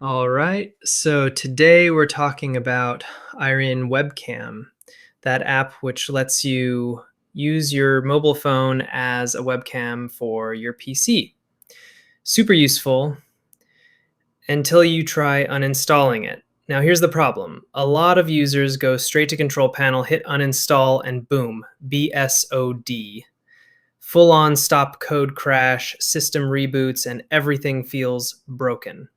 All right, so today we're talking about Iriun Webcam, that app which lets you use your mobile phone as a webcam for your PC. Super useful until you try uninstalling it. Now, here's the problem a lot of users go straight to Control Panel, hit uninstall, and boom, BSOD. Full on stop code crash, system reboots, and everything feels broken.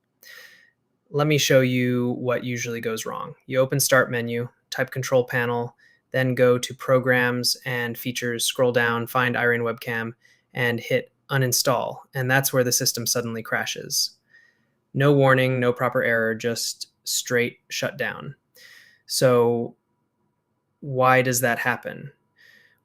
Let me show you what usually goes wrong. You open Start menu, type Control Panel, then go to Programs and Features, scroll down, find Iriun Webcam, and hit Uninstall. And that's where the system suddenly crashes. No warning, no proper error, just straight shutdown. So, why does that happen?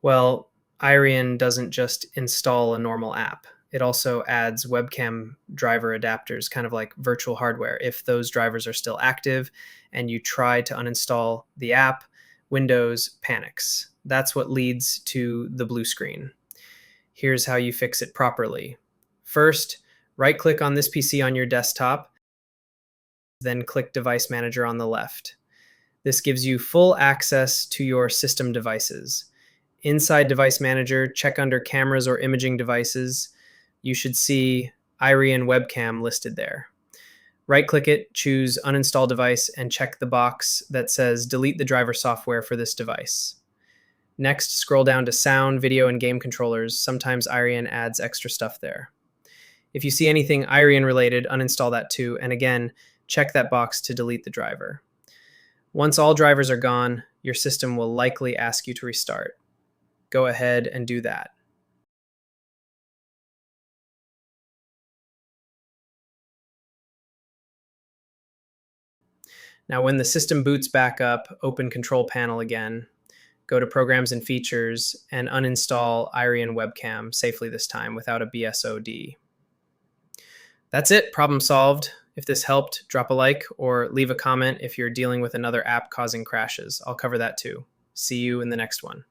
Well, Iriun doesn't just install a normal app. It also adds webcam driver adapters, kind of like virtual hardware. If those drivers are still active and you try to uninstall the app, Windows panics. That's what leads to the blue screen. Here's how you fix it properly. First, right click on this PC on your desktop, then click Device Manager on the left. This gives you full access to your system devices. Inside Device Manager, check under Cameras or Imaging Devices. You should see Iriun Webcam listed there. Right-click it, choose Uninstall Device, and check the box that says Delete the driver software for this device. Next, scroll down to Sound, Video, and Game Controllers. Sometimes Iriun adds extra stuff there. If you see anything Iriun related, uninstall that too, and again, check that box to delete the driver. Once all drivers are gone, your system will likely ask you to restart. Go ahead and do that. Now, when the system boots back up, open Control Panel again, go to Programs and Features, and uninstall Iriun Webcam safely this time without a BSOD. That's it, problem solved. If this helped, drop a like or leave a comment if you're dealing with another app causing crashes. I'll cover that too. See you in the next one.